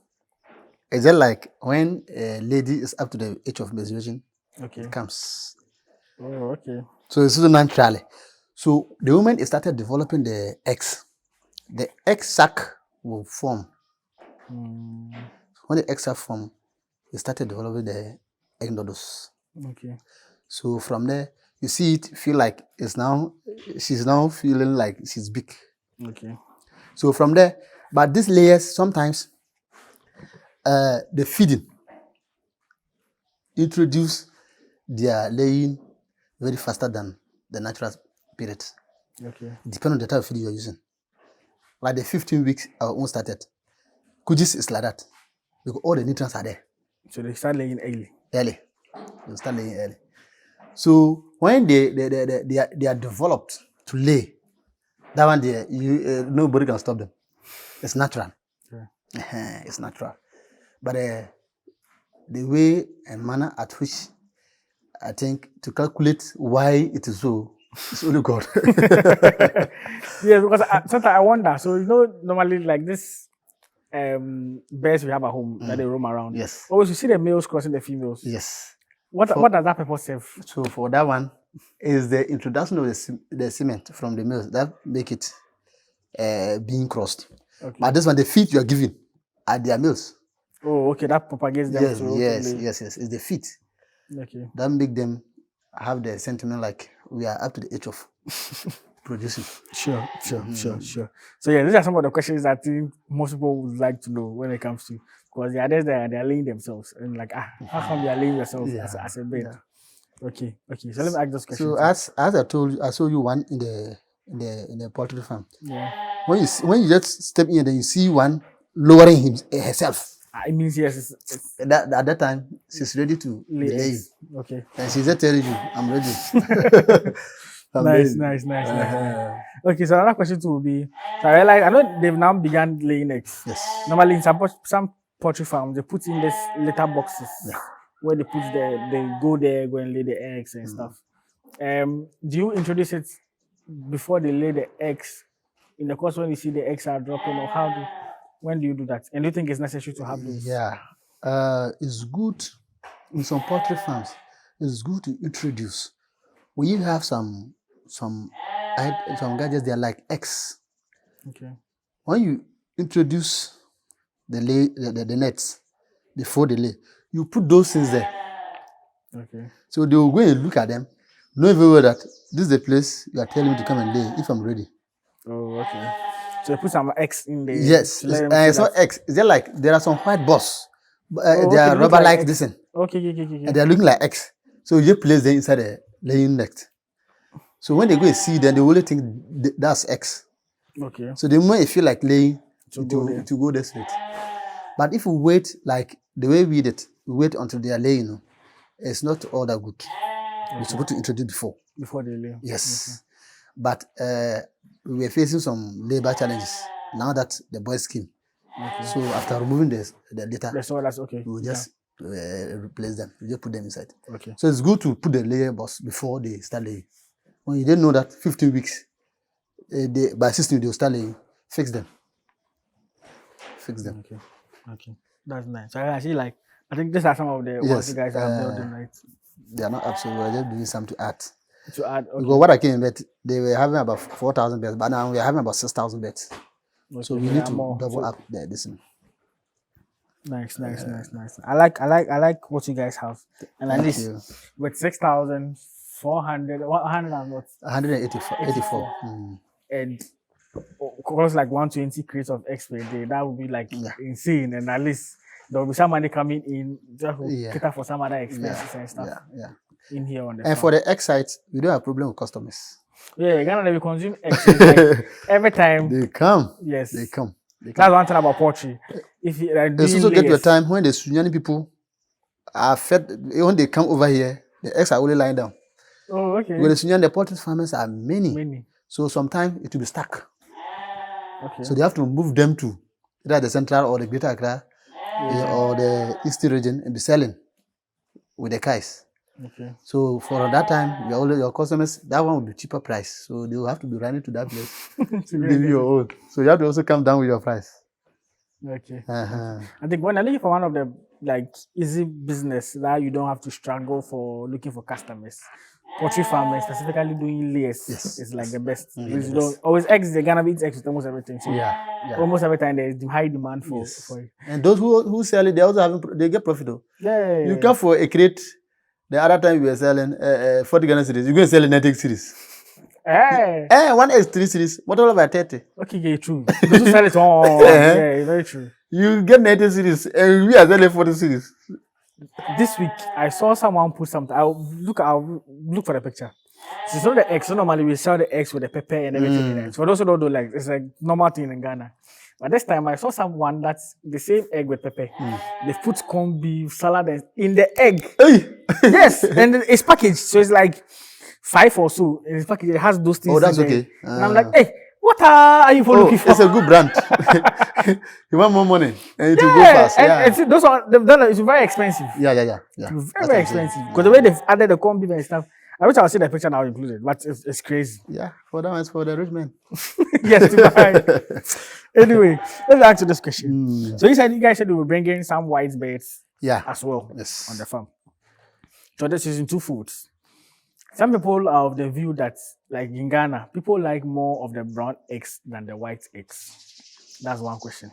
it's just like when a lady is up to the age of menstruation, it comes. Oh, okay. So it's also naturally. So the woman started developing the eggs. The egg sac will form. When the egg sac form, it started developing the egg nodules. Okay. So from there, you see it feel like she's now feeling like she's big. Okay. So from there, but these layers sometimes the feeding introduce their laying very faster than the natural period. Okay. Depending on the type of feed you're using. Like the 15 weeks our own started. Kujis is like that. Because all the nutrients are there. So they start laying early. Early. They start laying early. So when they are developed to lay, that one nobody can stop them. It's natural. Yeah. It's natural. But the way and manner at which I think to calculate why it is so, it's only God. Yes, because sometimes I wonder. So normally like this birds we have at home that they roam around. Yes. Always you see the males crossing the females. Yes. What does that purpose serve? So for that one is the introduction of the cement from the males that make it being crossed. Okay. But this one, the feet you are giving are their males. Oh, okay, that propagates them. Yes. It's the feet. Okay. That make them have the sentiment like we are up to the age of producing. Sure. So yeah, these are some of the questions that I think most people would like to know when it comes to, because they are there, they are laying themselves and like how come they are laying themselves as a bird? Yeah. Okay. So let me ask those questions. So as I told you, I saw you one in the poultry farm. Yeah. When you just step in and then you see one lowering herself. It means yes. At that time she's ready to lay. Okay. And she's just telling you, I'm ready. Nice. Okay, so another question too will be, so I realize I know they've now begun laying eggs. Yes. Normally in some poultry farms they put in this litter boxes where they go and lay the eggs and stuff. Do you introduce it before they lay the eggs? In the course when you see the eggs are dropping, or when do you do that? And do you think it's necessary to have those? Yeah. It's good in some poultry farms. It's good to introduce. When you have some gadgets, they are like eggs. Okay. When you introduce the nets before they lay, you put those things there. Okay. So they will go and look at them, know very well that this is the place you are telling me to come and lay if I'm ready. Oh, okay. So you put some eggs in there. Yes, it's not eggs. It's just like there are some white balls. They are rubber like this thing. Okay. And they are looking like eggs. So you just place them inside the laying net. So when they go and see them, they only think that's eggs. Okay. So the moment you feel like laying, to go there straight. But if we wait like the way we did, we wait until they are laying, it's not all that good. We're supposed to introduce before they lay. Yes. Okay. But we were facing some labor challenges now that the boys came. Okay. So after removing the litter, we will just replace them. We just put them inside. Okay. So it's good to put the layer box before they start laying. When you didn't know that 15 weeks, by 16 they'll start laying, fix them. Okay. That's nice. So I think these are some of the ones you guys are building, right? They are not absolutely. We're just doing something to add. Okay. Because what I came bet, they were having about 4,000 beds, but now we're having about 6,000 beds. Okay, so we need to double up this one. Nice. I like what you guys have, and at least with 6,400, 184, and close like 120 crates of eggs per day. That would be like insane, and at least there will be some money coming in just to cater for some other expenses and stuff. In here on the farm. For the egg sites, we don't have problem with customers. Yeah, Ghana we consume eggs like every time they come. Yes, they come. That's one thing about poultry. If you there's also get to a time when the Sunyani people are fed. When they come over here, the eggs are only lying down. Oh, okay. When the Sunyani, the poultry farmers are many. So sometimes it will be stuck. Okay. So they have to move them to either the central or the Greater Accra or the Eastern region and be selling with the kites. Okay. So for that time, your customers, that one will be cheaper price. So they will have to be running to that place to give you your own. So you have to also come down with your price. Okay. I think when I look for one of the easy business that you don't have to struggle for looking for customers, poultry farming, specifically doing layers, is like the best. You don't always eggs. They're gonna eat eggs with almost everything. So almost every time there's high demand for it. And those who sell it, they also they get profit though. Yeah. You come for a crate. The other time we were selling 40 Ghana cedis, you're going to sell a 90 cedis. One egg 3 cedis, what all about 30? Okay, true. Those who sell it, yeah, very true. You get 90 cedis, and we are selling 40 cedis. This week, I saw someone put something. I'll look for the picture. So it's not the eggs. So normally we sell the eggs with the pepper and everything in it. For those who don't do it's like normal thing in Ghana. But this time I saw someone that's the same egg with pepper. They put corned beef, salad in the egg. Hey! Yes, and it's packaged, so it's like 5 or so. It's packaged. It has those things. Oh, that's in there. okay. And I'm like, hey, what are you Oh, looking for? it's a good brand. You want more money, and it will go Yeah, fast. and Yeah. it's, those are they've done it. It's very expensive. Yeah. Very That's very what I'm saying. expensive because the way they've added the corned beef and stuff. I wish I would see the picture now included, but it's crazy. Yeah, for that one's for the rich man. Yes, to buy. Anyway, let's answer this question. So you guys said you were bringing some white birds Yeah. as well Yes. on the farm. So this is in two foods. Some people are of the view that, like in Ghana, people like more of the brown eggs than the white eggs. That's one question.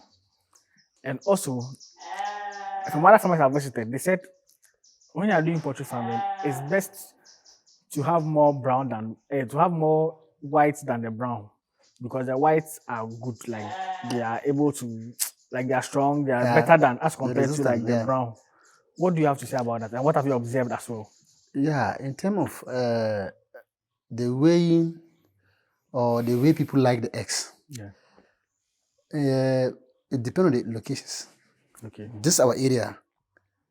And also, from other farmers I've visited, they said when you are doing poultry farming, it's best to have more brown than to have more whites than the brown, because the whites are good, like they are able to, like they are strong, they are better than as compared to like the brown. What do you have to say about that, and what have you observed as well? Yeah, in terms of the weighing or the way people like the eggs, it depends on the locations. Okay. This our area,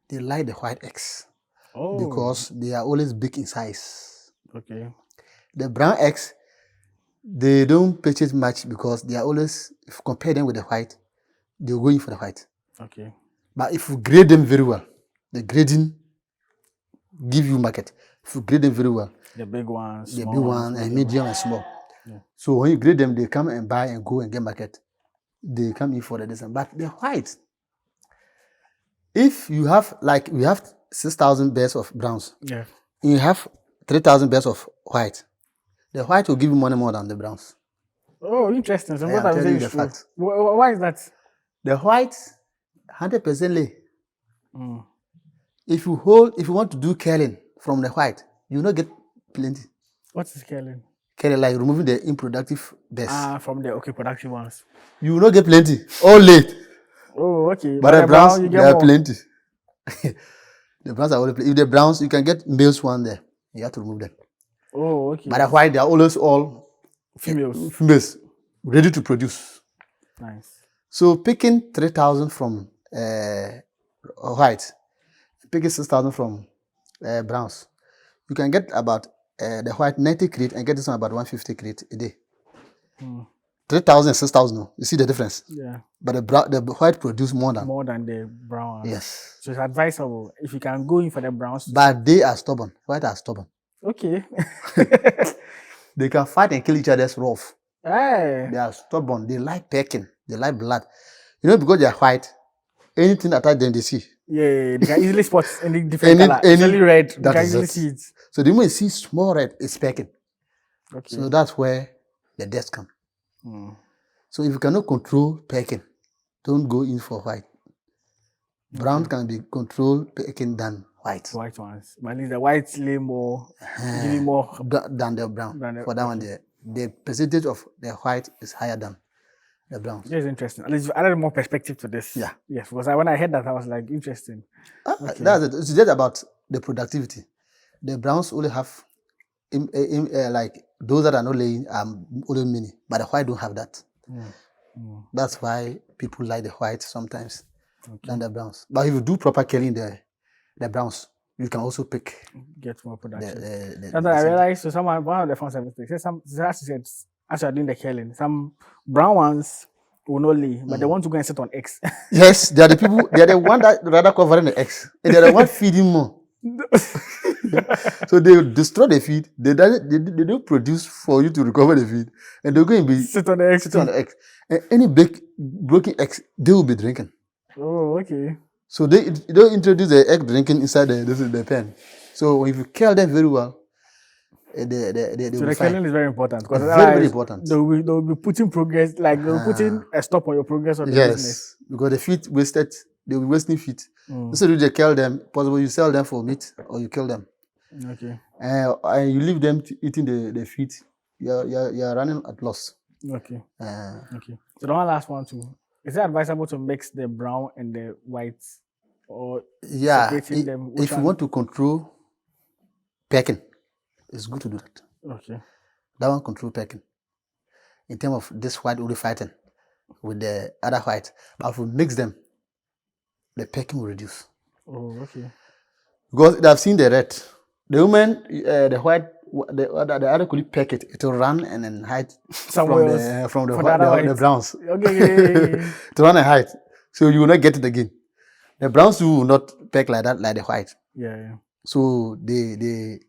they like the white eggs because they are always big in size. Okay. The brown eggs, they don't purchase much because they are always, if you compare them with the white, they're going for the white. Okay. But if you grade them very well, the grading give you market. If you grade them very well, the big ones, the big one, and medium and small. Yeah. So when you grade them, they come and buy and go and get market. They come in for the design. But the white, if you have, like we have 6,000 birds of browns, yeah, you have 3,000 birds of white. The white will give you money more than the browns. Oh, interesting. So I what am I'm telling you saying the is fact. why is that? The white, 100% lay. If you want to do curling from the white, you will not get plenty. What is curling? Curling, like removing the unproductive birds. From the productive ones. You will not get plenty. All late. Oh, okay. But the browns, there are plenty. The browns are always plenty. If the browns, you can get males one there. You have to remove them. Oh, okay. But the white, they are always all females ready to produce. Nice. So picking 3,000 from white, picking 6,000 from browns, you can get about the white 90 crate and get this one about 150 crate a day. 3,000 and 6,000. No. You see the difference? Yeah. But the white produce more than the brown. Yes. So it's advisable if you can go in for the browns. But they are stubborn. White are stubborn. Okay. They can fight and kill each other's rough. Hey. They are stubborn. They like pecking. They like blood. You know, because they are white, anything attach them, they see. Yeah, they can easily spot any different color. Especially red, they can easily see it. So the moment you see small red, it's pecking. Okay. So that's where the deaths come. So if you cannot control pecking, don't go in for white. Brown can be controlled pecking than white. White ones. But the whites lay more, give more than the brown. For that one, the percentage of the white is higher than the brown. That's interesting. At least you've added more perspective to this. Yeah. Yes, because when I heard that, I was like, interesting. That's it. It's just about the productivity. The browns only have, like those that are not laying only many, but the white don't have that. That's why people like the white sometimes than the browns. But if you do proper killing the browns, you can also get more production. Sometimes I realized, so one of the farm services said, as you're doing the killing, some brown ones will not lay, but they want to go and sit on eggs. Yes, they are the people, they are the one that rather covering the eggs, and they are the one feeding more. So they destroy the feed. They don't produce for you to recover the feed, and they're going to be sit on the eggs. And any big broken eggs, they will be drinking. Oh, okay. So they don't introduce the egg drinking inside the pen. So if you kill them very well, so the killing is very important, because very important. They will be putting progress, like they will be putting a stop on your progress on the business. Because the feed wasted, they will be wasting feed. Instead of you kill them, possible you sell them for meat or you kill them. Okay. And you leave them eating the feed, you're running at loss. Okay. Okay. So the one last one too. Is it advisable to mix the brown and the whites, or separating them? If you want to control pecking, it's good to do that. Okay. That one control pecking. In terms of this white only fighting, with the other white. But if we mix them, the pecking will reduce. Oh, okay. Because I've seen the red. The woman, the white, the other could peck it. It will run and then hide Somewhere from the for the other white, the white. browns. Okay. To run and hide. So you will not get it again. The browns will not peck like that, like the white. Yeah. So they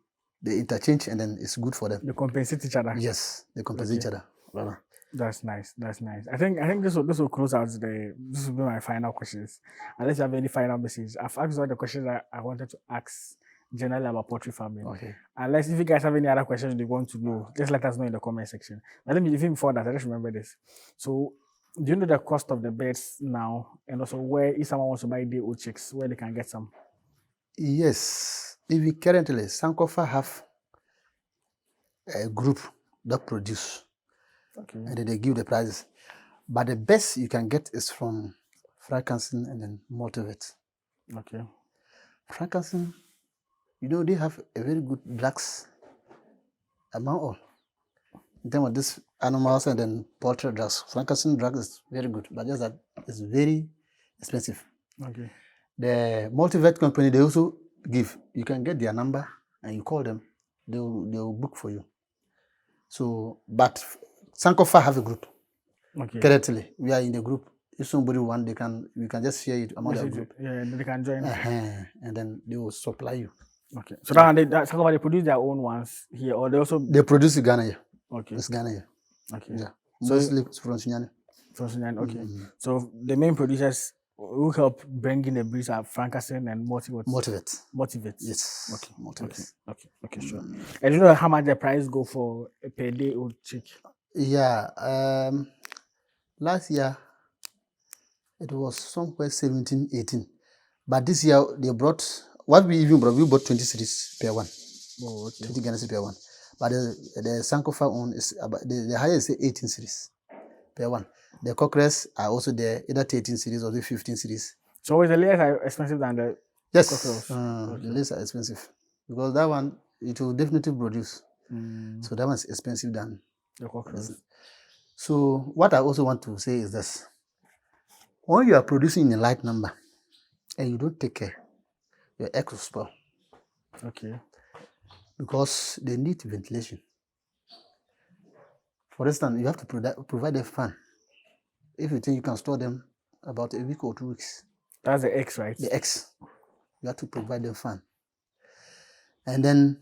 interchange and then it's good for them. They compensate each other. Yes, they compensate each Okay. other. Voilà. That's nice. That's nice. I think this will close out this will be my final questions. Unless you have any final message. I've asked all the questions I wanted to ask generally about poultry farming. Okay. Unless if you guys have any other questions you want to know, just let us know in the comment section. But let me even before that, I just remember this. So do you know the cost of the birds now? And also where if someone wants to buy day old chicks, where they can get some? Yes. Even currently, Sankofa have a group that produce. Okay. And then they give the prices. But the best you can get is from Frankenstein and then Multivit. Okay. Frankenstein, they have a very good drugs among all. In terms of these animals and then poultry drugs. Frankenstein drug is very good, but just that it's very expensive. Okay. The Multivit company, they also give. You can get their number and you call them. They will book for you. So, but Sankofa have a group. Okay. Currently, we are in the group. If somebody want, we can just share it among the group. Yeah, they can join. And then they will supply you. Okay. So now they produce their own ones here, or they produce in Ghana here. Okay. It's Ghana here. Okay. Yeah. Mostly from Sunyani. From Sunyani. Okay. So the main producers who help bring in the breeds are Frankenstein and Multivit. Yes. Okay. Multivit. Okay. Sure. And you know how much the price go for a per day old chick? Yeah. Last year it was somewhere 17, 18. But this year they brought what we bought 20 cities per one. Oh, okay. 20 Ghana per one. But the Sankofa one is about the highest is 18 cities per one. The cockroaches are also there, either 13 cities or 15 cities. So the layers are expensive than the cockroaches? The layers are expensive. Because that one, it will definitely produce. So that one is expensive than the cockroaches. So what I also want to say is this. When you are producing in a light number and you don't take care, your eggs will spoil. Okay. Because they need ventilation. For instance, you have to provide a fan. If you think you can store them about a week or 2 weeks. That's the eggs, right? The eggs. You have to provide them fan. And then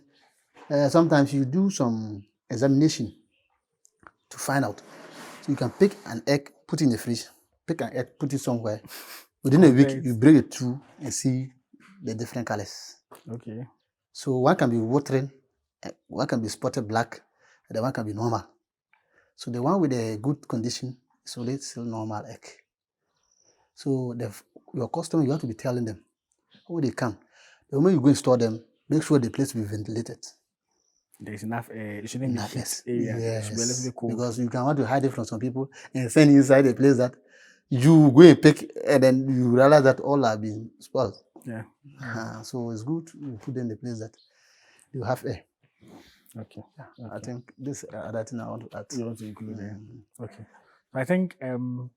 sometimes you do some examination to find out. So you can pick an egg, put it in the fridge, pick an egg, put it somewhere. Within a week, you break it through and see the different colors. Okay. So one can be watering, one can be spotted black, and the one can be normal. So the one with a good condition is only still normal egg. So your customer, you have to be telling them when they come. The moment you go and store them, make sure the place will be ventilated. There's enough air. It shouldn't be heat area. Yes. It should be a little bit cool. Because you can want to hide it from some people and send inside a place that you go and pick and then you realize that all are being spoiled. Yeah. So it's good to put them in the place that you have air. Okay. I think this other thing I want to add. You want to include there. Okay. I think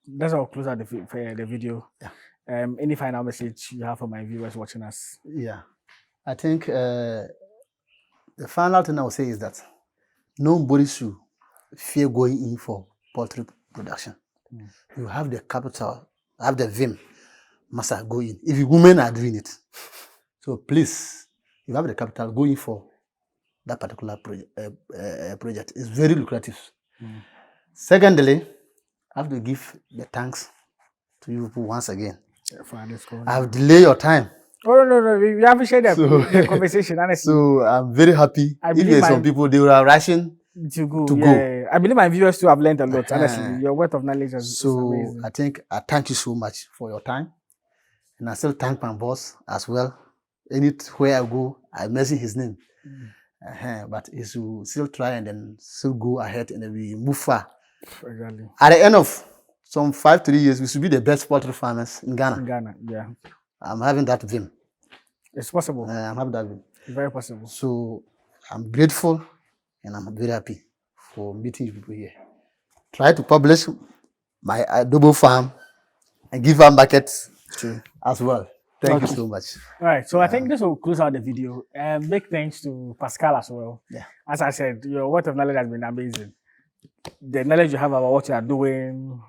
that's how close out the video. Yeah. Any final message you have for my viewers watching us? Yeah. I think the final thing I will say is that nobody should fear going in for poultry production. You have the capital, have the vim, must go in. If women are doing it, so please, you have the capital, go in for that particular project. It's very lucrative. Secondly, I have to give the thanks to you people once again. I have delayed your time. Oh, no. We haven't shared the conversation, honestly. So I'm very happy. If there's some people, they were rushing to go. Yeah. I believe my viewers too have learned a lot, honestly. Your wealth of knowledge is amazing. I think I thank you so much for your time. And I still thank my boss as well. Anywhere I go, I mention his name. But he should still try and then still go ahead and then we move far. Exactly. At the end of some 5-3 years, we should be the best poultry farmers in Ghana. In Ghana, yeah. I'm having that vim. It's possible. I'm having that vim. It's very possible. So I'm grateful and I'm very happy for meeting you people here. Try to publish my Dobo farm and give her markets True. as well. Thank you Okay. so much. All right, so I think this will close out the video. Big thanks to Pascal as well. Yeah. As I said, your word of knowledge has been amazing. The knowledge you have about what you are doing,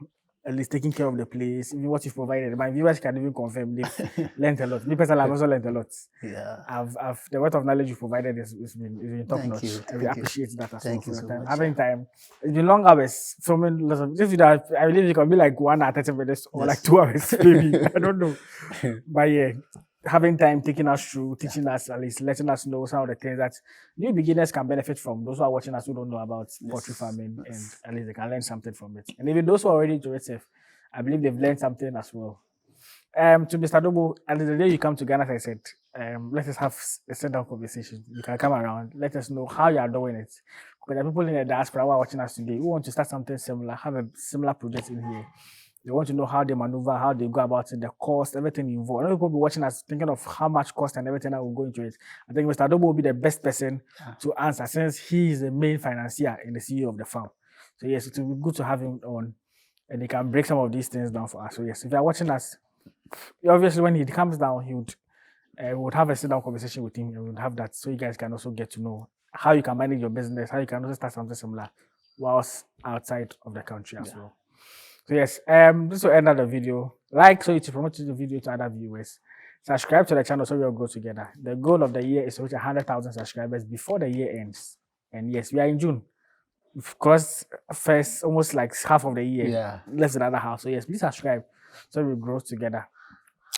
at least taking care of the place, even what you've provided. My viewers can even confirm they've learned a lot. Me personally, I've also learned a lot. Yeah. I've the word of knowledge you provided is been top Thank notch. you, I really thank you. appreciate that as Thank well you for your so time. much, Having time. It's been long hours. Filming lots of this video. I believe it can be like 1 hour 30 minutes or like Yes. 2 hours, maybe. I don't know. But yeah, having time, taking us through, teaching us, at least letting us know some of the things that new beginners can benefit from. Those who are watching us who don't know about poultry farming, and at least they can learn something from it. And even those who are already into it, I believe they've learned something as well. To Mr. Dobo, and the day you come to Ghana, as I said, let us have a sit-down conversation. You can come around, let us know how you are doing it. Because there are people in the diaspora who are watching us today who want to start something similar, have a similar project in here. They want to know how they maneuver, how they go about it, the cost, everything involved. I know people will be watching us thinking of how much cost and everything that will go into it. I think Mr. Dobo will be the best person to answer since he is the main financier and the CEO of the farm. So yes, it will be good to have him on and he can break some of these things down for us. So yes, if you are watching us, obviously when he comes down, he would have a sit-down conversation with him and we would have that so you guys can also get to know how you can manage your business, how you can also start something similar whilst outside of the country as well. So yes, this will end of the video. Like so you to promote the video to other viewers. Subscribe to the channel so we all grow together. The goal of the year is to reach 100,000 subscribers before the year ends. And yes, we are in June. We've crossed first almost like half of the year. Yeah. Less than another half. So yes, please subscribe so we grow together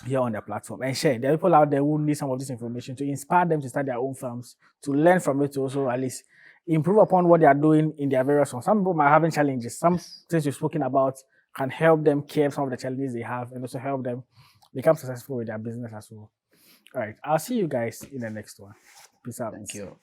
here on the platform and share. There are people out there who need some of this information to inspire them to start their own farms, to learn from it, to also at least improve upon what they are doing in their various ones. Some people might have challenges. Some things you've spoken about can help them curb some of the challenges they have and also help them become successful with their business as well. All right, I'll see you guys in the next one. Peace out. Thank you.